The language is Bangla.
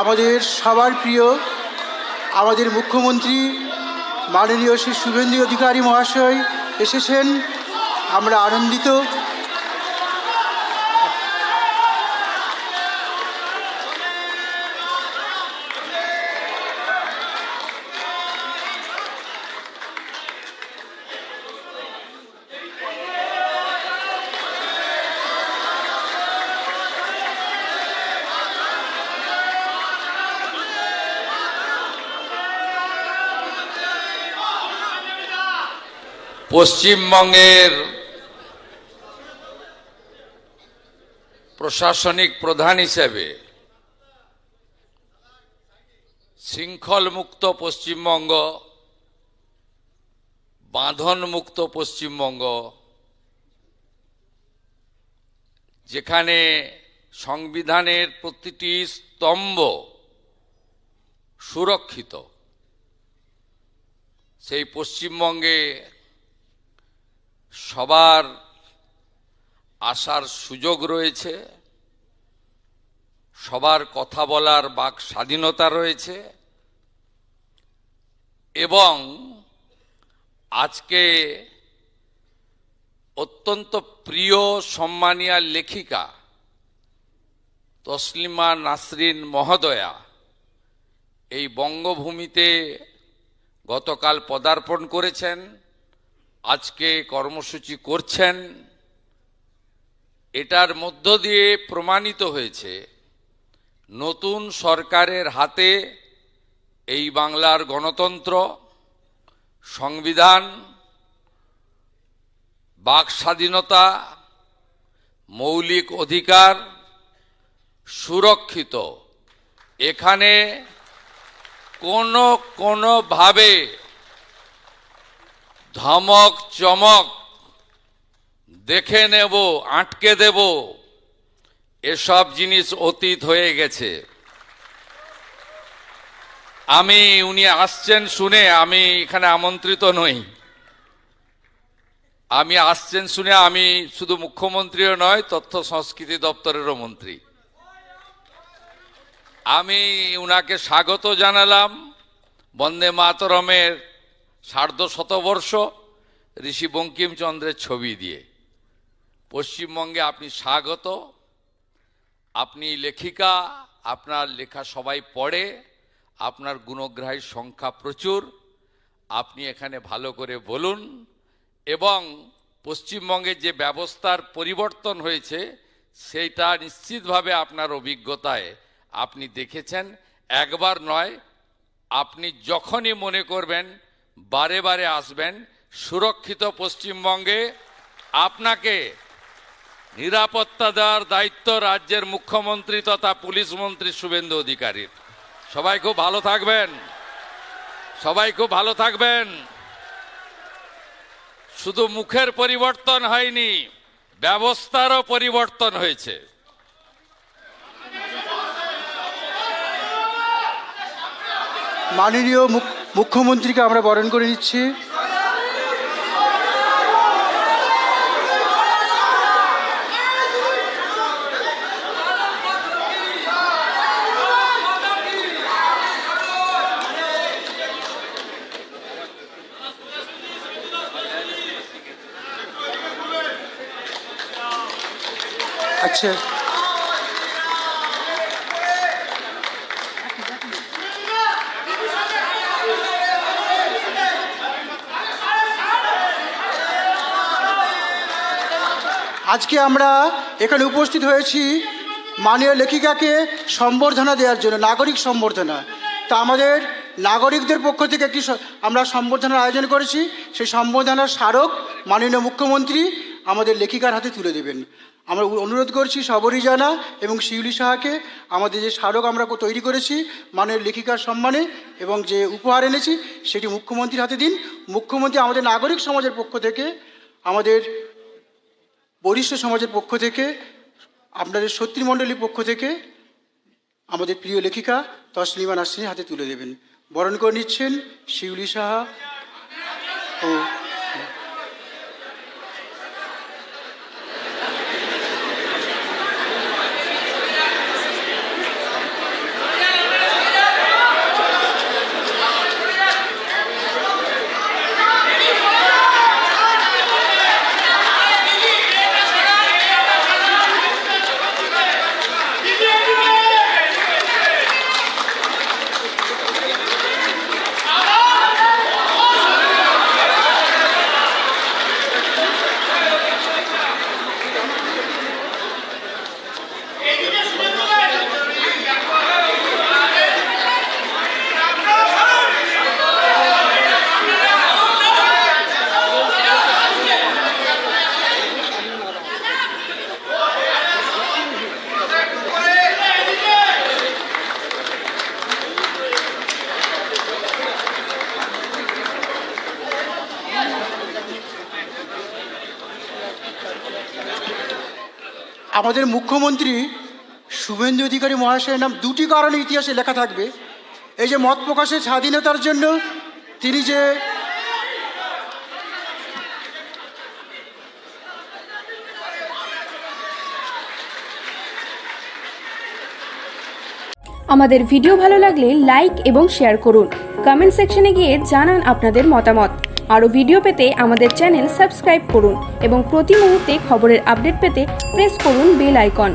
আমাদের সবার প্রিয় আমাদের মুখ্যমন্ত্রী মাননীয় শ্রী শুভেন্দু অধিকারী মহাশয় এসেছেন। আমরা আনন্দিত। পশ্চিমবঙ্গের প্রশাসনিক প্রধান হিসেবে শৃঙ্খলমুক্ত পশ্চিমবঙ্গ, বাঁধনমুক্ত পশ্চিমবঙ্গ, যেখানে সংবিধানের প্রতিটি স্তম্ভ সুরক্ষিত, সেই পশ্চিমবঙ্গে সবার আসার সুযোগ রয়েছে, সবার কথা বলার বাক স্বাধীনতা রয়েছে এবং আজকে অত্যন্ত প্রিয় সম্মানীয় লেখিকা তসলিমা নাসরিন মহোদয়া এই বঙ্গভূমিতে গতকাল পদার্পণ করেছেন, আজকে কর্মসূচি করছেন। এটার মধ্য দিয়ে প্রমাণিত হয়েছে নতুন সরকারের হাতে এই বাংলার গণতন্ত্র, সংবিধান, বাক স্বাধীনতা, মৌলিক অধিকার সুরক্ষিত। এখানে কোনোভাবে ধমক চমক, দেখে নেব, আটকে দেব, এসব জিনিস অতীত হয়ে গেছে। উনি আসছেন শুনে আমি এখানে আমন্ত্রিত নই। আসছেন শুনে আমি শুধু মুখ্যমন্ত্রীও নয়, তথ্য সংস্কৃতি দপ্তরেরও মন্ত্রী। আমি উনাকে স্বাগত জানালাম বন্দে মাতরমের সার্ধশতবর্ষ ঋষি বঙ্কিমচন্দ্রের ছবি দিয়ে। পশ্চিমবঙ্গে আপনি স্বাগত। আপনি লেখিকা, আপনার লেখা সবাই পড়ে, আপনার গুণগ্রাহীর সংখ্যা প্রচুর। আপনি এখানে ভালো করে বলুন এবং পশ্চিমবঙ্গে যে ব্যবস্থার পরিবর্তন হয়েছে সেইটা নিশ্চিতভাবে আপনার অভিজ্ঞতায় আপনি দেখেছেন। একবার নয়, আপনি যখনই মনে করবেন বারে বারে আসবেন। সুরক্ষিত পশ্চিমবঙ্গে আপনাকে নিরাপত্তা দেওয়ার দায়িত্ব রাজ্যের মুখ্যমন্ত্রী তথা পুলিশ মন্ত্রী শুভেন্দু অধিকারীর। সবাই খুব ভালো থাকবেন, সবাই খুব ভালো থাকবেন। শুধু মুখের পরিবর্তন হয়নি, ব্যবস্থারও পরিবর্তন হয়েছে। মাননীয় মুখ্যমন্ত্রীকে আমরা বরণ করে নিচ্ছি। আচ্ছা, আজকে আমরা এখানে উপস্থিত হয়েছি মাননীয় লেখিকাকে সম্বর্ধনা দেওয়ার জন্য, নাগরিক সম্বর্ধনা। তা আমাদের নাগরিকদের পক্ষ থেকে একটি আমরা সম্বর্ধনার আয়োজন করেছি। সেই সম্বর্ধনার স্মারক মাননীয় মুখ্যমন্ত্রী আমাদের লেখিকার হাতে তুলে দেবেন। আমরা অনুরোধ করছি সবরই জানা এবং শিউলি সাহাকে আমাদের যে স্মারক আমরা তৈরি করেছি মাননীয় লেখিকার সম্মানে এবং যে উপহার এনেছি সেটি মুখ্যমন্ত্রীর হাতে দিন। মুখ্যমন্ত্রী আমাদের নাগরিক সমাজের পক্ষ থেকে, আমাদের বরিষ্ঠ সমাজের পক্ষ থেকে, আপনাদের শত্রুমণ্ডলীর পক্ষ থেকে আমাদের প্রিয় লেখিকা তসলিমা নাসরিনের হাতে তুলে দেবেন। বরণ করে নিচ্ছেন শিউলি সাহা ও আমাদের মুখ্যমন্ত্রী শুভেন্দু অধিকারী মহাশয়ের নাম দুটি কারণে ইতিহাসে লেখা থাকবে। এই যে মত প্রকাশের স্বাধীনতার জন্য তিনি যে আমাদের ভিডিও ভালো লাগলে লাইক এবং শেয়ার করুন। কমেন্ট সেকশনে গিয়ে জানান আপনাদের মতামত। আরও ভিডিও পেতে আমাদের চ্যানেল সাবস্ক্রাইব করুন এবং প্রতি মুহূর্তে খবরের আপডেট পেতে প্রেস করুন বেল আইকন।